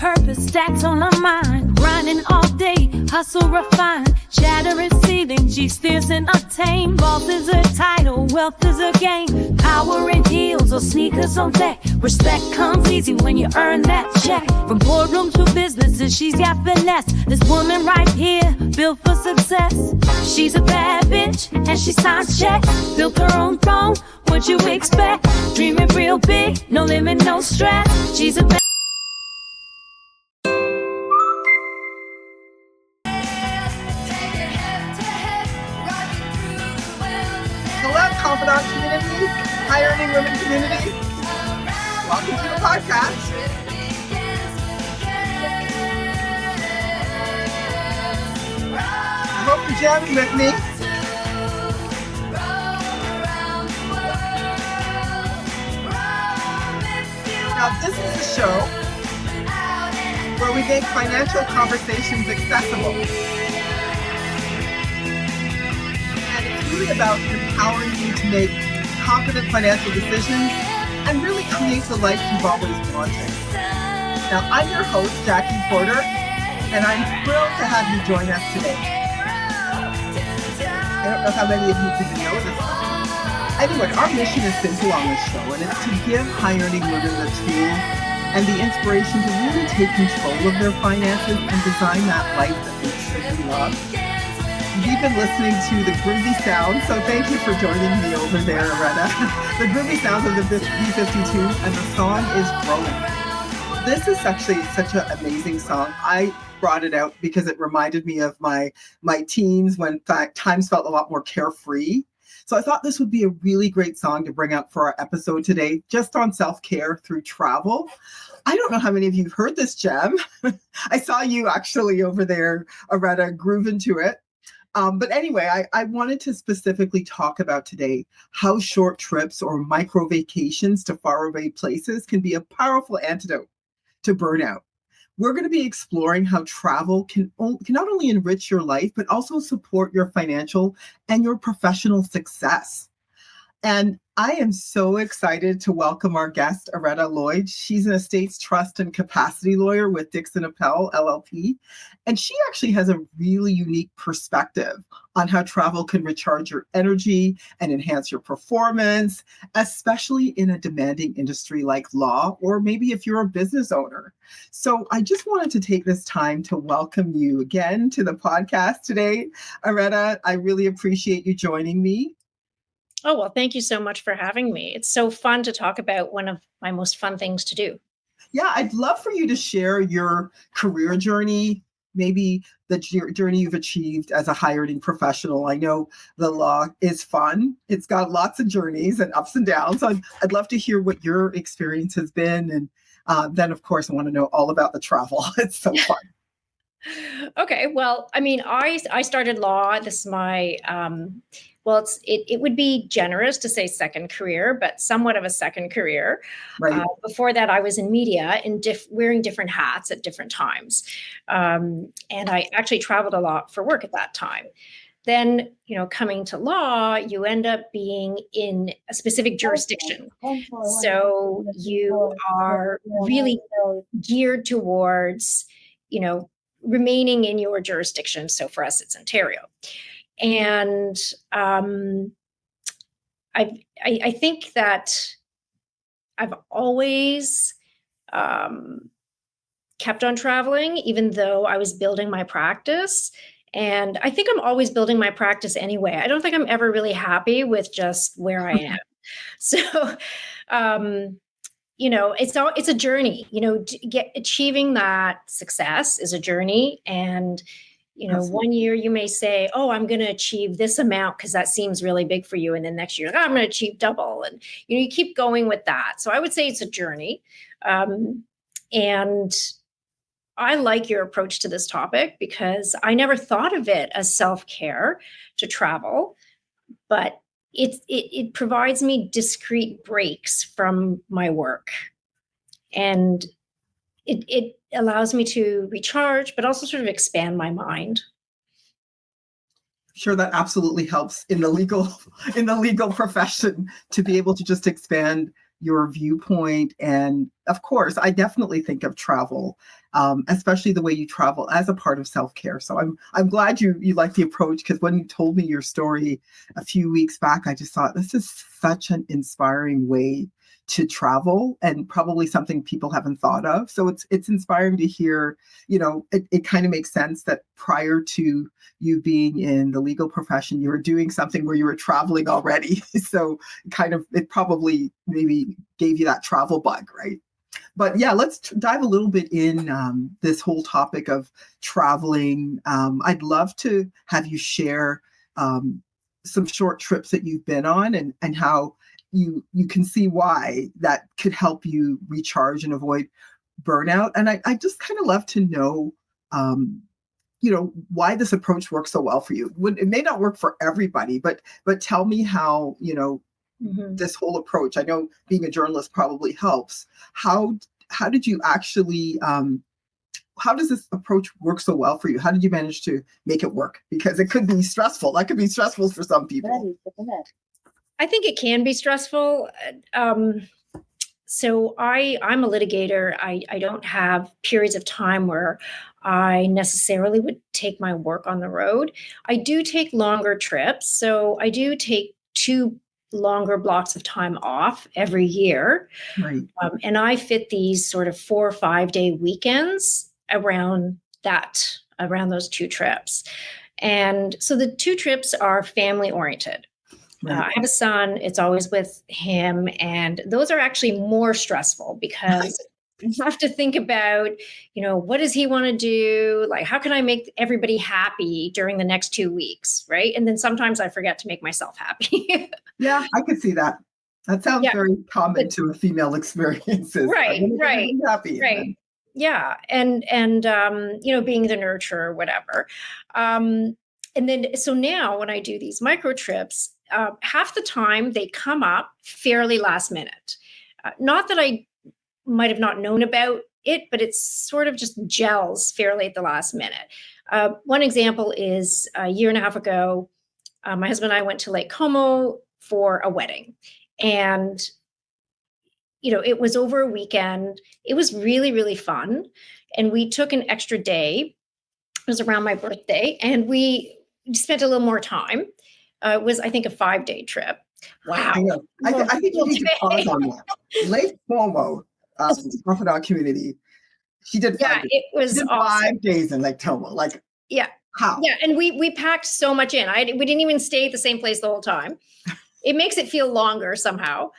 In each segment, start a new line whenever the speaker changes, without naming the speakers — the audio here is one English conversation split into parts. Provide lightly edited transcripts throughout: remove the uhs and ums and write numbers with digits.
purpose, stacks on our mind. Grinding all day, hustle refined. Chatter is seething, G steers and untamed. Wealth is a title, wealth is a game. Power in heels or sneakers on deck. Respect comes easy when you earn that check. From boardroom to businesses, she's got finesse. This woman right here, built for success. She's a bad bitch, and she signs checks. Built her own throne, what you expect? Dreaming real big, no limit, no stress. She's a bad.
Hello, Confidant community, high earning women community. Welcome to the podcast. I hope you're jamming with me. Now, this is a show where we make financial conversations accessible. And it's really about empowering you to make confident financial decisions and really create the life you've always wanted. Now, I'm your host, Jackie Porter, and I'm thrilled to have you join us today. I don't know how many of you even know this. Anyway, our mission is simple on this show, and it's to give high-earning women the tools and the inspiration to really take control of their finances and design that life that they truly love. We've been listening to the groovy sounds, so thank you for joining me over there, Areta. The groovy sounds of the B-52s, and the song is Growing. This is actually such an amazing song. I brought it out because it reminded me of my teens when times felt a lot more carefree. So I thought this would be a really great song to bring out for our episode today, just on self-care through travel. I don't know how many of you have heard this gem. I saw you actually over there, Areta, grooving to it. But anyway, I wanted to specifically talk about today how short trips or micro vacations to faraway places can be a powerful antidote to burnout. We're going to be exploring how travel can not only enrich your life, but also support your financial and your professional success. And I am so excited to welcome our guest, Areta Lloyd. She's an estates trust and capacity lawyer with Dixon Appel, LLP. And she actually has a really unique perspective on how travel can recharge your energy and enhance your performance, especially in a demanding industry like law, or maybe if you're a business owner. So I just wanted to take this time to welcome you again to the podcast today. Areta, I really appreciate you joining me.
Oh, well, thank you so much for having me. It's so fun to talk about one of my most fun things to do.
Yeah, I'd love for you to share your career journey, maybe the journey you've achieved as a high-earning professional. I know the law is fun. It's got lots of journeys and ups and downs. So I'd love to hear what your experience has been. And then, of course, I want to know all about the travel. It's so fun.
Okay, well, I mean, I started law. This is my... Well, it would be generous to say second career, but somewhat of a second career.
Right.
Before that, I was in media and wearing different hats at different times. And I actually traveled a lot for work at that time. Then, coming to law, you end up being in a specific jurisdiction. So you are really geared towards, remaining in your jurisdiction. So for us, it's Ontario. And I think that I've always kept on traveling, even though I was building my practice. And I think I'm always building my practice anyway. I don't think I'm ever really happy with just where I am. So, it's a journey. Achieving that success is a journey, and one year you may say, oh, I'm going to achieve this amount because that seems really big for you. And then next year, I'm going to achieve double. And, you keep going with that. So I would say it's a journey. And I like your approach to this topic because I never thought of it as self-care to travel, but it provides me discrete breaks from my work. And it allows me to recharge, but also sort of expand my mind.
Sure, that absolutely helps in the legal profession to be able to just expand your viewpoint. And of course, I definitely think of travel, especially the way you travel as a part of self-care. So I'm glad you like the approach, because when you told me your story a few weeks back, I just thought this is such an inspiring way to travel, and probably something people haven't thought of. So it's inspiring to hear, it kind of makes sense that prior to you being in the legal profession, you were doing something where you were traveling already. So it probably maybe gave you that travel bug, right? But yeah, let's dive a little bit in this whole topic of traveling. I'd love to have you share some short trips that you've been on, and how you can see why that could help you recharge and avoid burnout. And I just kind of love to know, why this approach works so well for you. It may not work for everybody, but tell me how, this whole approach. I know being a journalist probably helps. How did you actually, how does this approach work so well for you? How did you manage to make it work? Because it could be stressful. That could be stressful for some people.
I think it can be stressful. So I'm a litigator. I don't have periods of time where I necessarily would take my work on the road. I do take longer trips. So I do take 2 longer blocks of time off every year.
Right.
And I fit these sort of 4 or 5 day weekends around those 2 trips. And so the 2 trips are family oriented.
Right.
I have a son. It's always with him. And those are actually more stressful, because you have to think about, what does he want to do? Like, how can I make everybody happy during the next 2 weeks? Right. And then sometimes I forget to make myself happy.
Yeah, I could see that. That sounds very common to a female experiences.
Right.
Happy.
Right. Yeah. And being the nurturer, whatever. And then, so now when I do these micro trips, half the time they come up fairly last minute. Not that I might have not known about it, but it's sort of just gels fairly at the last minute. One example is a year and a half ago, my husband and I went to Lake Como for a wedding. And, it was over a weekend. It was really, really fun. And we took an extra day. It was around my birthday. And we spent a little more time. It was, I think, a 5-day trip. Wow.
I think you need to pause on that. Lake Como, Orthodox community. She did 5 days.
It was awesome.
5 days in Lake Como. Like, how?
Yeah, and we packed so much in. We didn't even stay at the same place the whole time. It makes it feel longer somehow.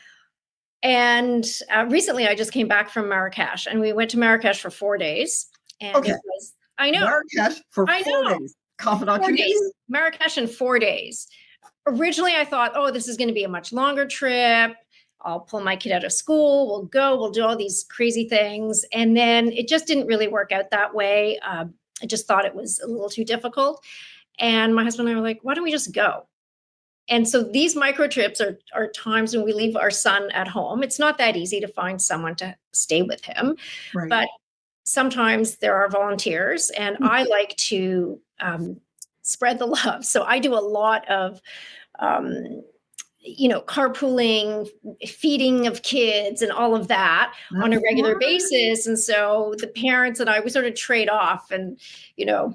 And recently, I just came back from Marrakesh, and we went to Marrakesh for 4 days. And it was, I know.
Marrakesh for 4 days. Confidant
4 days. Marrakesh in 4 days. Originally, I thought, this is going to be a much longer trip. I'll pull my kid out of school. We'll do all these crazy things. And then it just didn't really work out that way. I just thought it was a little too difficult. And my husband and I were like, why don't we just go? And so these micro trips are times when we leave our son at home. It's not that easy to find someone to stay with him,
right.
But sometimes there are volunteers, and I like to spread the love. So I do a lot of, carpooling, feeding of kids and all of that on a regular basis. And so the parents and I, we sort of trade off, and,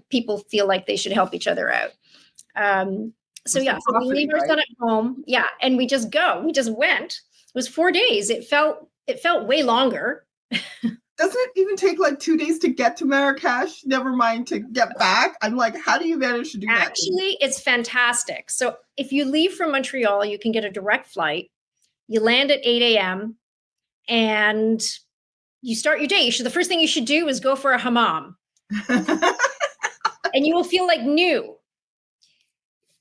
people feel like they should help each other out. So we leave our son at home. Yeah. And we just go. We just went. It was 4 days. It felt way longer.
Doesn't it even take like 2 days to get to Marrakesh? Never mind to get back. I'm like, how do you manage to do that?
Actually, it's fantastic. So if you leave from Montreal, you can get a direct flight. You land at 8 a.m. and you start your day. The first thing you should do is go for a hammam. And you will feel like new.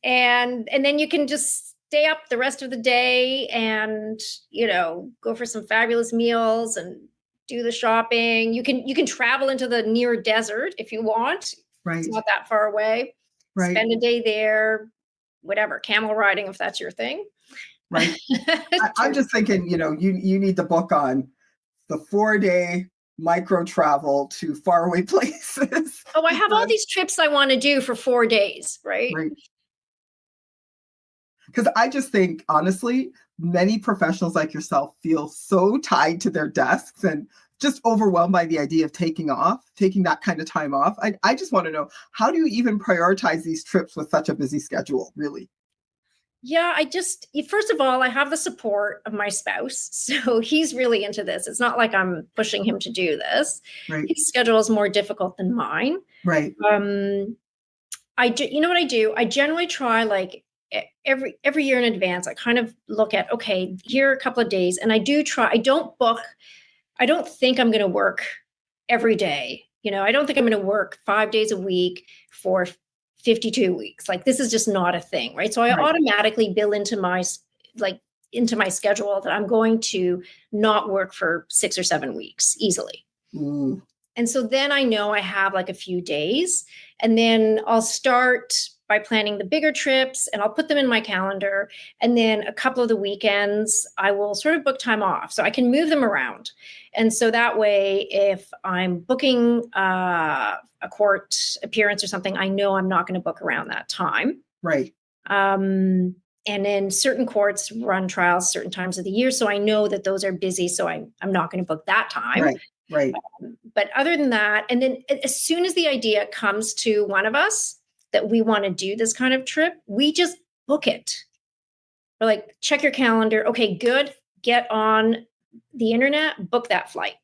And then you can just stay up the rest of the day and, go for some fabulous meals and do the shopping. You can travel into the near desert if you want.
Right.
It's not that far away. Right. Spend a day there, whatever, camel riding if that's your thing.
Right. I'm just thinking, you need the book on the 4-day micro travel to faraway places.
Oh, I have all these trips I want to do for 4 days, right?
Right. Because I just think, honestly, many professionals like yourself feel so tied to their desks and just overwhelmed by the idea of taking that kind of time off. I just want to know, how do you even prioritize these trips with such a busy schedule, really?
Yeah, first of all, I have the support of my spouse. So he's really into this. It's not like I'm pushing him to do this.
Right.
His schedule is more difficult than mine.
Right.
You know what I do? I generally try like every year in advance. I kind of look at, okay, here are a couple of days. And I don't think I'm going to work every day. I don't think I'm going to work 5 days a week for 52 weeks. Like, this is just not a thing, right? So I automatically bill into my schedule that I'm going to not work for 6 or 7 weeks easily.
Mm.
And so then I know I have like a few days, and then I'll start by planning the bigger trips, and I'll put them in my calendar. And then a couple of the weekends, I will sort of book time off so I can move them around. And so that way, if I'm booking a court appearance or something, I know I'm not going to book around that time.
Right.
And then certain courts run trials certain times of the year. So I know that those are busy. So I'm not going to book that time.
Right.
But other than that, and then as soon as the idea comes to one of us that we want to do this kind of trip, we just book it. We're like, check your calendar. Okay, good. Get on the internet, book that flight.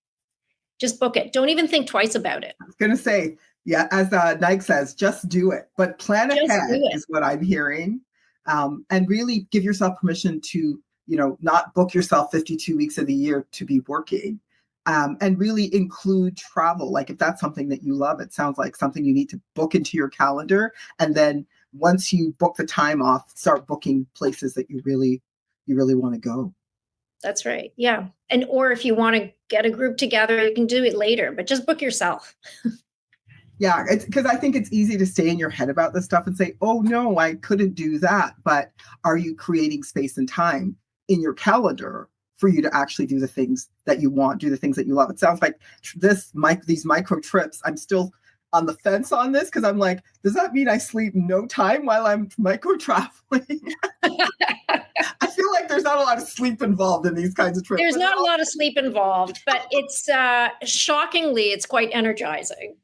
Just book it. Don't even think twice about it.
I was going to say, yeah, as Nike says, just do it. But plan ahead is what I'm hearing. And really give yourself permission to, not book yourself 52 weeks of the year to be working. And really include travel. Like, if that's something that you love, it sounds like something you need to book into your calendar. And then once you book the time off, start booking places that you really want to go.
That's right. Yeah. Or if you want to get a group together, you can do it later, but just book yourself.
Yeah, it's because I think it's easy to stay in your head about this stuff and say, oh no, I couldn't do that. But are you creating space and time in your calendar for you to actually do the things that you want, do the things that you love? It sounds like these micro trips, I'm still on the fence on this, because I'm like, does that mean I sleep no time while I'm micro traveling? I feel like there's not a lot of sleep involved in these kinds of trips.
There's not a lot of sleep involved, but it's shockingly, it's quite energizing.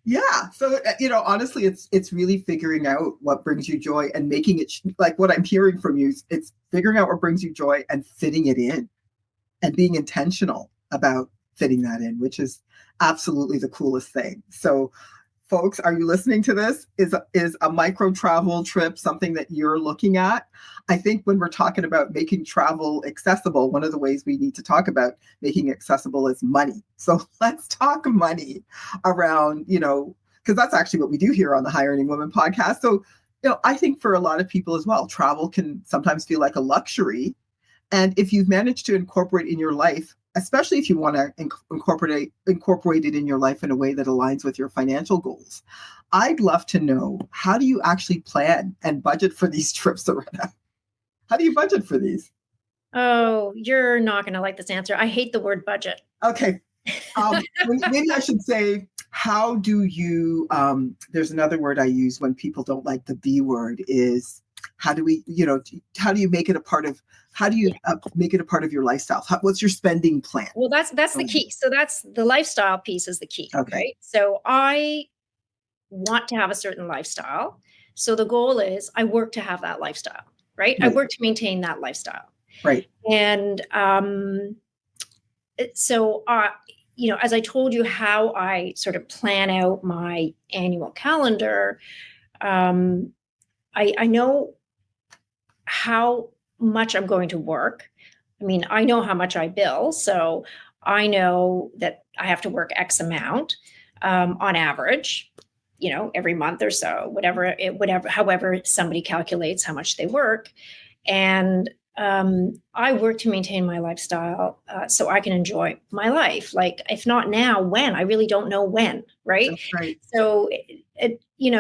Yeah. So, honestly, it's really figuring out what brings you joy and making it like what I'm hearing from you. It's figuring out what brings you joy and fitting it in and being intentional about fitting that in, which is absolutely the coolest thing. So, folks, are you listening to this? Is a micro travel trip something that you're looking at? I think when we're talking about making travel accessible, one of the ways we need to talk about making it accessible is money. So let's talk money around, because that's actually what we do here on the High Earning Women podcast. So, I think for a lot of people as well, travel can sometimes feel like a luxury. And if you've managed to incorporate in your life, especially if you want to incorporate it in your life in a way that aligns with your financial goals, I'd love to know, how do you actually plan and budget for these trips, Areta? How do you budget for these?
Oh, you're not going to like this answer. I hate the word budget.
Okay. Maybe I should say, how do you, there's another word I use when people don't like the B word, is how do you make it a part of, make it a part of your lifestyle? What's your spending plan?
Well, that's the key. So that's the lifestyle piece is the key.
Okay.
Right? So I want to have a certain lifestyle. So the goal is I work to have that lifestyle, right? I work to maintain that lifestyle.
Right.
And so, as I told you how I sort of plan out my annual calendar, I know how much I'm going to work. I mean, I know how much I bill. So I know that I have to work X amount on average, every month or so, however somebody calculates how much they work. And I work to maintain my lifestyle so I can enjoy my life. Like, if not now, when? I really don't know when, right?
That's right.
So,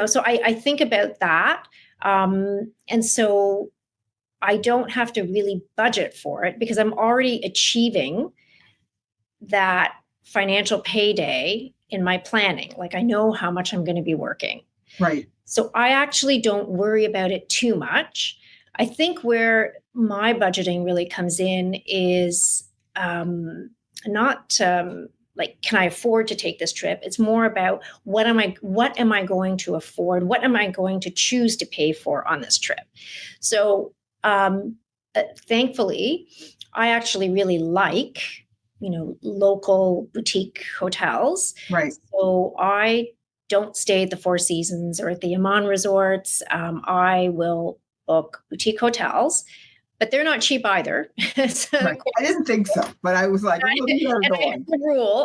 so I think about that. And so I don't have to really budget for it because I'm already achieving that financial payday in my planning. Like, I know how much I'm going to be working.
Right.
So I actually don't worry about it too much. I think where my budgeting really comes in is not like, can I afford to take this trip? It's more about what am I going to afford? What am I going to choose to pay for on this trip? So thankfully, I actually really like, local boutique hotels.
Right.
So I don't stay at the Four Seasons or at the Amman resorts. I will book boutique hotels, but they're not cheap either. So,
Right. I didn't think so, but I was like, well, you are
and
going.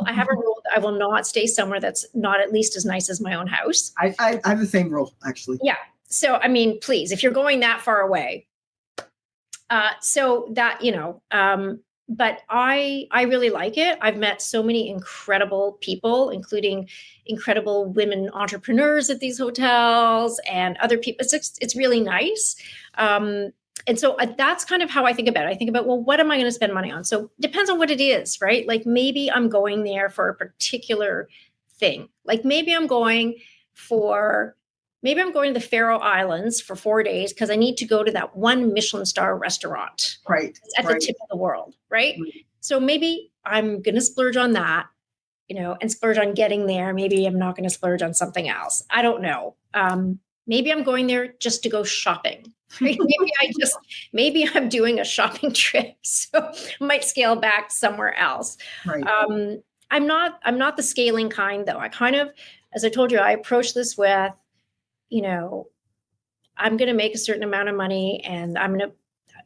I have a rule that I will not stay somewhere that's not at least as nice as my own house.
I have the same rule, actually.
Yeah. So, I mean, please, if you're going that far away, so that, but I really like it. I've met so many incredible people, including incredible women entrepreneurs at these hotels and other people. It's really nice. And so that's kind of how I think about it. I think about, well, what am I going to spend money on? So it depends on what it is, right? Like maybe I'm going there for a particular thing. Like maybe I'm going to the Faroe Islands for 4 days because I need to go to that one Michelin star restaurant.
Right.
It's at the tip of the world, right? So maybe I'm going to splurge on that, and splurge on getting there. Maybe I'm not going to splurge on something else. I don't know. Maybe I'm going there just to go shopping. Right? Maybe I'm doing a shopping trip, so I might scale back somewhere else.
Right.
I'm not the scaling kind, though. I kind of, as I told you, I approach this with, I'm going to make a certain amount of money and I'm going to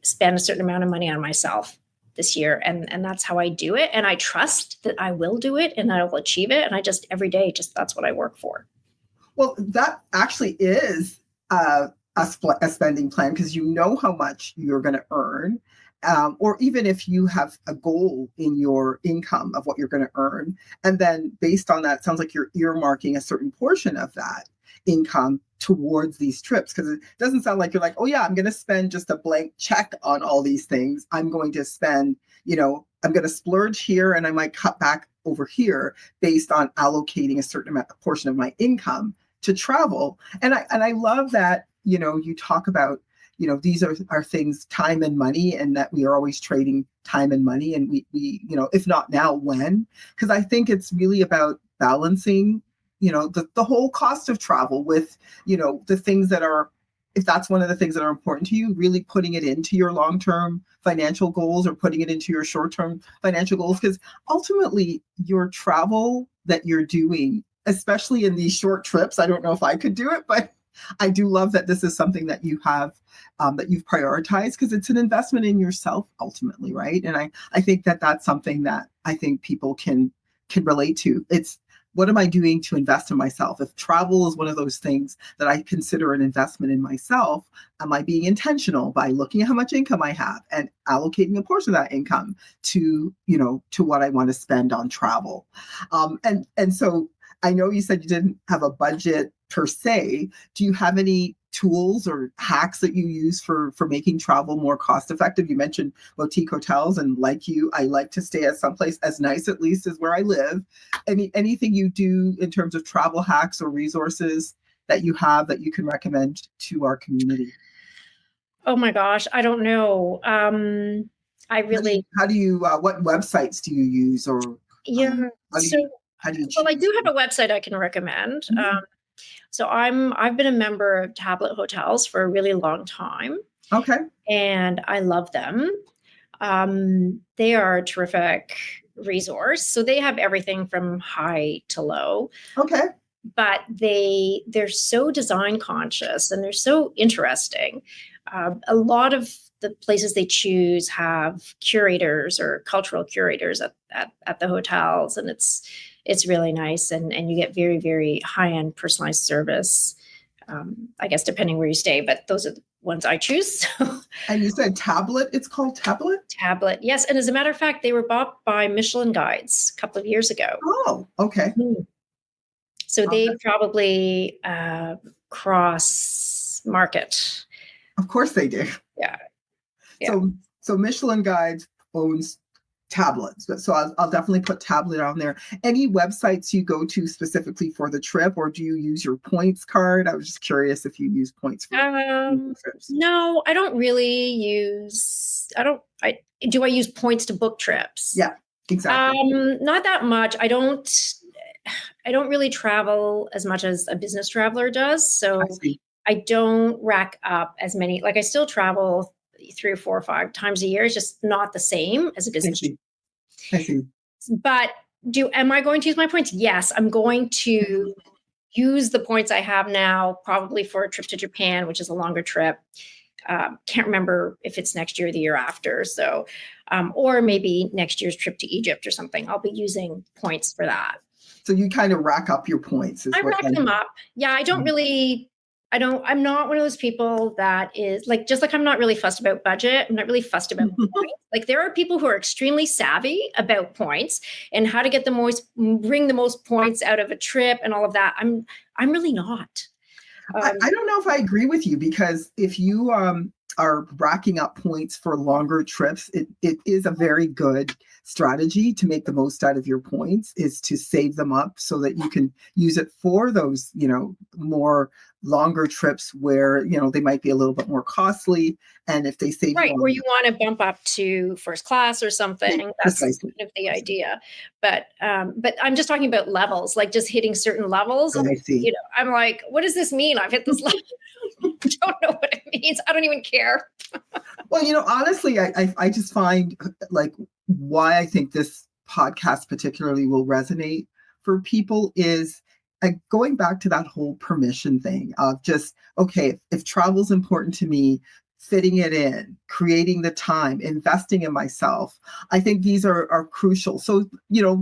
spend a certain amount of money on myself this year. And that's how I do it. And I trust that I will do it and I will achieve it. And I just every day, that's what I work for.
Well, that actually is a spending plan because you know how much you're going to earn. Or even if you have a goal in your income of what you're going to earn. And then based on that, it sounds like you're earmarking a certain portion of that income towards these trips, because it doesn't sound like you're like, oh yeah, I'm going to spend just a blank check on all these things. I'm going to spend, I'm going to splurge here and I might cut back over here based on allocating a certain portion of my income to travel. And I love that, you talk about, these are things, time and money, and that we are always trading time and money. And we if not now, when? Because I think it's really about balancing the whole cost of travel with, the things that are, if that's one of the things that are important to you, really putting it into your long-term financial goals or putting it into your short-term financial goals. Because ultimately your travel that you're doing, especially in these short trips, I don't know if I could do it, but I do love that this is something that you have, that you've prioritized, because it's an investment in yourself ultimately, right? And I think that that's something that I think people can relate to. It's, what am I doing to invest in myself? If travel is one of those things that I consider an investment in myself, am I being intentional by looking at how much income I have and allocating a portion of that income to, to what I want to spend on travel? And so I know you said you didn't have a budget per se. Do you have any tools or hacks that you use for making travel more cost effective? You mentioned boutique hotels, and like you, I like to stay at someplace as nice, at least, as where I live. Anything you do in terms of travel hacks or resources that you have that you can recommend to our community?
Oh my gosh, I don't know. I really.
How do you what websites do you use, or how do you
well, I do have a website I can recommend.
Mm-hmm.
So I've been a member of Tablet Hotels for a really long time.
Okay.
And I love them. They are a terrific resource. So they have everything from high to low.
Okay.
But they're so design conscious and they're so interesting. A lot of the places they choose have curators or cultural curators at the hotels, and it's really nice, and you get very, very high-end personalized service, I guess, depending where you stay, but those are the ones I choose.
And you said Tablet, it's called Tablet?
Tablet, yes. And as a matter of fact, they were bought by Michelin Guides a couple of years ago.
Oh, okay.
Mm-hmm. So they probably cross market.
Of course they do.
Yeah.
So Michelin Guides owns tablets. So I'll definitely put tablet on there. Any websites you go to specifically for the trip, or do you use your points card? I was just curious if you use points for trips.
No, I don't really use, do I use points to book trips?
Yeah, exactly.
Not that much. I don't really travel as much as a business traveler does. So I don't rack up as many, like I still travel 3 or 4 or 5 times a year. It's just not the same as a business.
I see.
But am I going to use my points? Yes, I'm going to use the points I have now, probably for a trip to Japan, which is a longer trip. Can't remember if it's next year or the year after. So, or maybe next year's trip to Egypt or something. I'll be using points for that.
So you kind of rack up your points.
I rack them up. Yeah, I don't really, I'm not one of those people that is like, just like I'm not really fussed about budget. I'm not really fussed about points. Like there are people who are extremely savvy about points and how to get bring the most points out of a trip and all of that. I'm really not.
I don't know if I agree with you, because if you are racking up points for longer trips, it is a very good strategy to make the most out of your points, is to save them up so that you can use it for those, more longer trips where, they might be a little bit more costly. And if they save
where you want to bump up to first class or something, that's kind of the idea. But I'm just talking about levels, like just hitting certain levels.
I see.
I'm like, what does this mean? I've hit this level. I don't know what it means. I don't even care.
Well, honestly, I just find like why I think this podcast particularly will resonate for people is going back to that whole permission thing of just, okay, if travel's important to me, fitting it in, creating the time, investing in myself. I think these are crucial. So,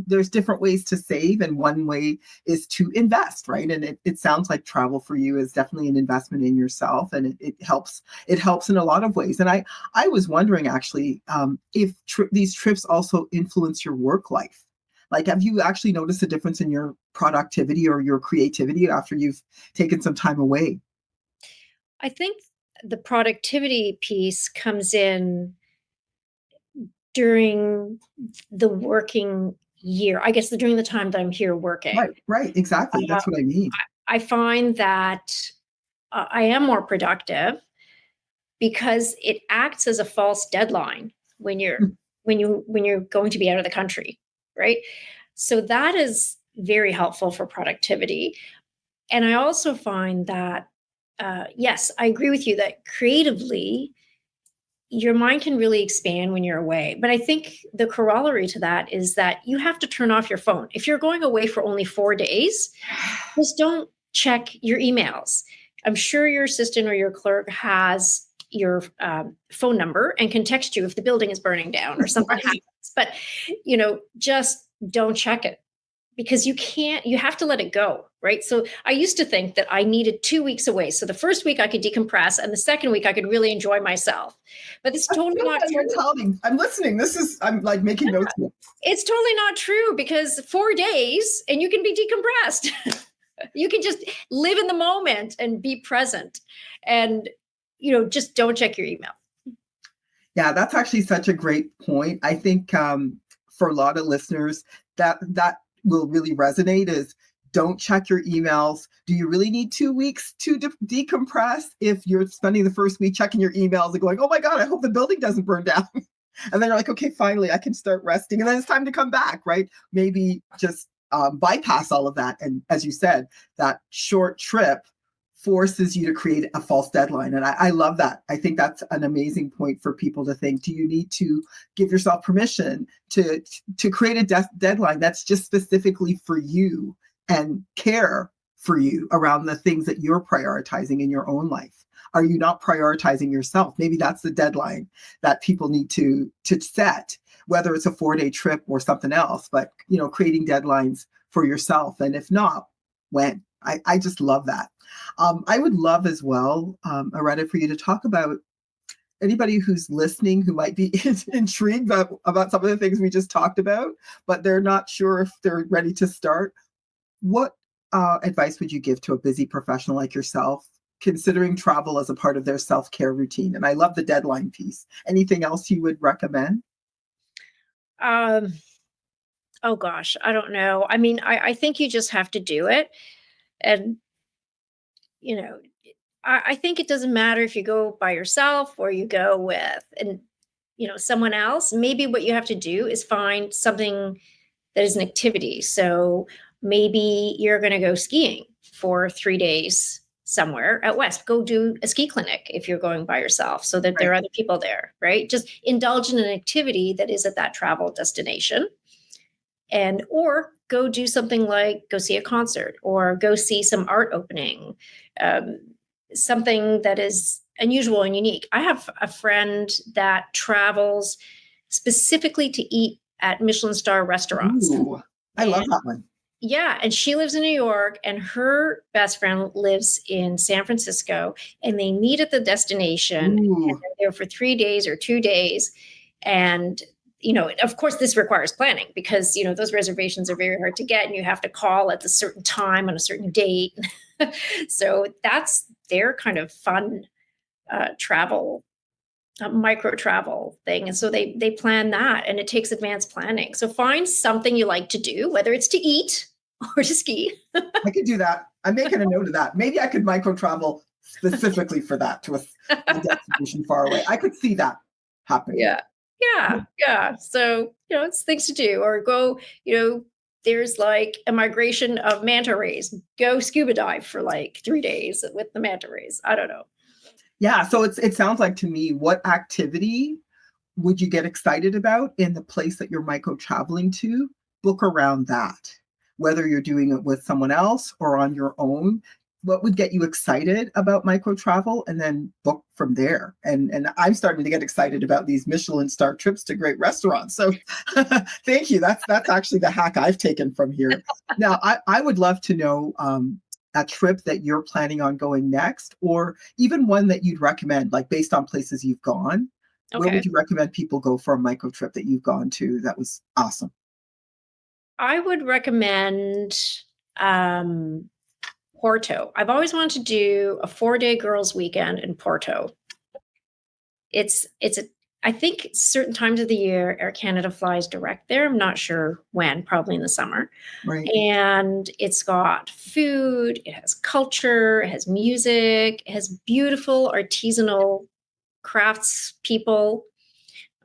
there's different ways to save, and one way is to invest, right? And it sounds like travel for you is definitely an investment in yourself, and it helps in a lot of ways. And I was wondering actually if these trips also influence your work life. Like, have you actually noticed a difference in your productivity or your creativity after you've taken some time away?
I think the productivity piece comes in during the working year. I guess during the time that I'm here working.
Right. Exactly. That's what I mean.
I find that I am more productive because it acts as a false deadline when you're going to be out of the country, right? So that is very helpful for productivity. And I also find that yes, I agree with you that creatively, your mind can really expand when you're away. But I think the corollary to that is that you have to turn off your phone. If you're going away for only 4 days, just don't check your emails. I'm sure your assistant or your clerk has your phone number and can text you if the building is burning down or something happens. But, just don't check it. Because you have to let it go, right? So I used to think that I needed 2 weeks away. So the first week I could decompress and the second week I could really enjoy myself. But it's totally not true.
I'm listening. I'm like making notes.
It's totally not true, because 4 days and you can be decompressed. You can just live in the moment and be present, and, just don't check your email.
Yeah, that's actually such a great point. I think for a lot of listeners that will really resonate is, don't check your emails. Do you really need 2 weeks to decompress if you're spending the first week checking your emails and going, oh my God, I hope the building doesn't burn down? And then you're like, okay, finally I can start resting. And then it's time to come back, right? Maybe just bypass all of that. And as you said, that short trip forces you to create a false deadline. And I love that. I think that's an amazing point for people to think. Do you need to give yourself permission to create a deadline that's just specifically for you and care for you around the things that you're prioritizing in your own life? Are you not prioritizing yourself? Maybe that's the deadline that people need to set, whether it's a 4-day trip or something else, but creating deadlines for yourself. And if not, when? I just love that. I would love as well, Areta, for you to talk about anybody who's listening who might be intrigued about some of the things we just talked about, but they're not sure if they're ready to start. What advice would you give to a busy professional like yourself, considering travel as a part of their self-care routine? And I love the deadline piece. Anything else you would recommend?
Um, oh gosh, I don't know. I mean, I think you just have to do it. And, you know, I think it doesn't matter if you go by yourself or you go with someone else. Maybe what you have to do is find something that is an activity. So maybe you're going to go skiing for 3 days somewhere out west. Go do a ski clinic if you're going by yourself so that there are other people there, right? Just indulge in an activity that is at that travel destination. And or go do something like go see a concert or go see some art opening, something that is unusual and unique. I have a friend that travels specifically to eat at Michelin star restaurants.
Ooh, I love that one.
Yeah, and she lives in New York, and her best friend lives in San Francisco, and they meet at the destination, and they're there for 3 days or 2 days. And of course, this requires planning because those reservations are very hard to get, and you have to call at a certain time on a certain date. So that's their kind of fun travel, micro travel thing. And so they plan that, and it takes advanced planning. So find something you like to do, whether it's to eat or to ski.
I could do that. I'm making a note of that. Maybe I could micro travel specifically for that to a destination far away. I could see that happening.
Yeah. So, it's things to do, or go, there's like a migration of manta rays, go scuba dive for like 3 days with the manta rays. I don't know.
Yeah. So it sounds like to me, what activity would you get excited about in the place that you're micro traveling to? Book around that, whether you're doing it with someone else or on your own. What would get you excited about micro travel, and then book from there. And I'm starting to get excited about these Michelin star trips to great restaurants. So thank you. That's actually the hack I've taken from here. Now, I would love to know a trip that you're planning on going next, or even one that you'd recommend, like based on places you've gone. Okay. Where would you recommend people go for a micro trip that you've gone to that was awesome?
I would recommend Porto. I've always wanted to do a 4-day girls' weekend in Porto. I think certain times of the year, Air Canada flies direct there. I'm not sure when, probably in the summer.
Right.
And it's got food, it has culture, it has music, it has beautiful artisanal crafts people.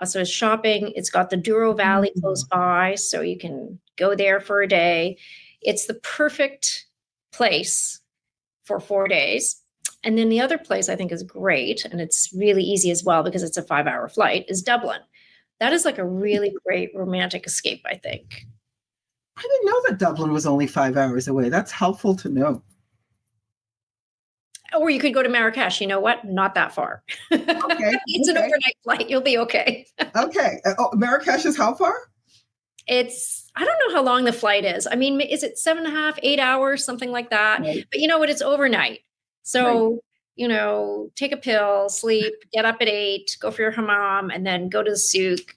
So it's shopping. It's got the Douro Valley close by, so you can go there for a day. It's the perfect place for 4 days. And then the other place I think is great, and it's really easy as well because it's a 5-hour flight, is Dublin. That is like a really great romantic escape, I think.
I didn't know that Dublin was only 5 hours away. That's helpful to know.
Or you could go to Marrakesh. You know what? Not that far.
Okay.
It's an overnight flight. You'll be okay.
Okay. Marrakesh is how far?
I don't know how long the flight is. I mean, is it 7.5, 8 hours, something like that? Right. But you know what? It's overnight. So, take a pill, sleep, get up at 8, go for your hammam, and then go to the souk,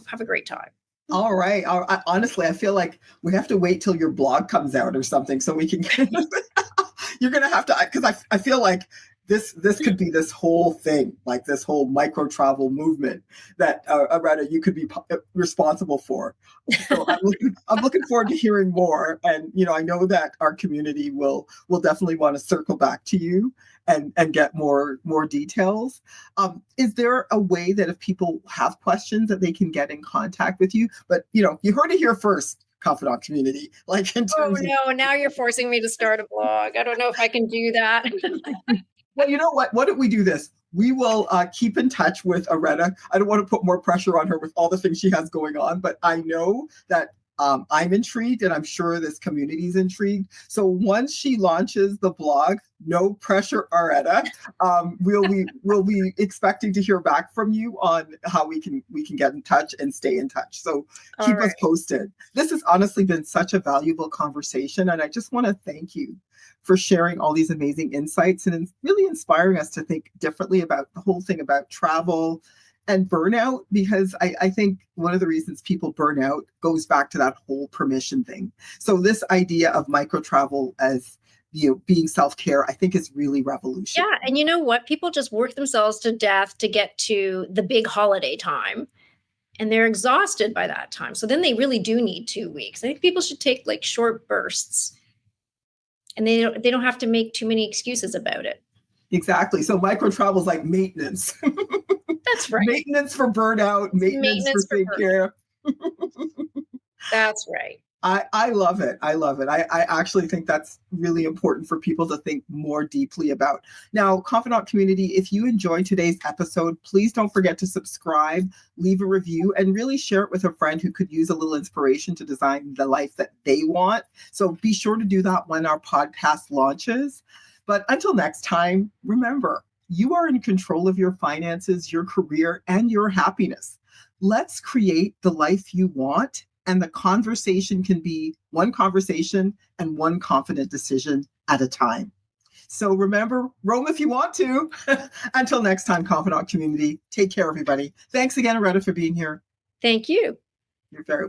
have a great time.
All right. Honestly, I feel like we have to wait till your blog comes out or something so we can get you're going to have to, because I feel like this could be this whole thing, like this whole micro travel movement that Areta, you could be responsible for. So I'm looking forward to hearing more. And, I know that our community will definitely want to circle back to you and get more details. Is there a way that if people have questions that they can get in contact with you? But, you heard it here first. Confidant community, like in terms
now you're forcing me to start a blog. I don't know if I can do that.
Well, you know what? Why don't we do this? We will keep in touch with Areta. I don't want to put more pressure on her with all the things she has going on, but I know that I'm intrigued, and I'm sure this community is intrigued. So once she launches the blog, no pressure, Areta. We'll be expecting to hear back from you on how we can get in touch and stay in touch. So keep us posted. This has honestly been such a valuable conversation, and I just want to thank you for sharing all these amazing insights and really inspiring us to think differently about the whole thing about travel and burnout, because I think one of the reasons people burn out goes back to that whole permission thing. So this idea of micro travel as being self-care, I think is really revolutionary.
Yeah. And you know what? People just work themselves to death to get to the big holiday time. and they're exhausted by that time. So then they really do need 2 weeks. I think people should take like short bursts, and they don't have to make too many excuses about it.
Exactly. So micro travel is like maintenance.
That's right.
Maintenance for burnout, maintenance for take care.
That's right.
I love it. I love it. I actually think that's really important for people to think more deeply about. Now, Confidant community, if you enjoyed today's episode, please don't forget to subscribe, leave a review, and really share it with a friend who could use a little inspiration to design the life that they want. So be sure to do that when our podcast launches. But until next time, remember, you are in control of your finances, your career, and your happiness. Let's create the life you want. And the conversation can be one conversation and one confident decision at a time. So remember, roam if you want to. Until next time, Confidant community, take care, everybody. Thanks again, Areta, for being here.
Thank you.
You're very welcome.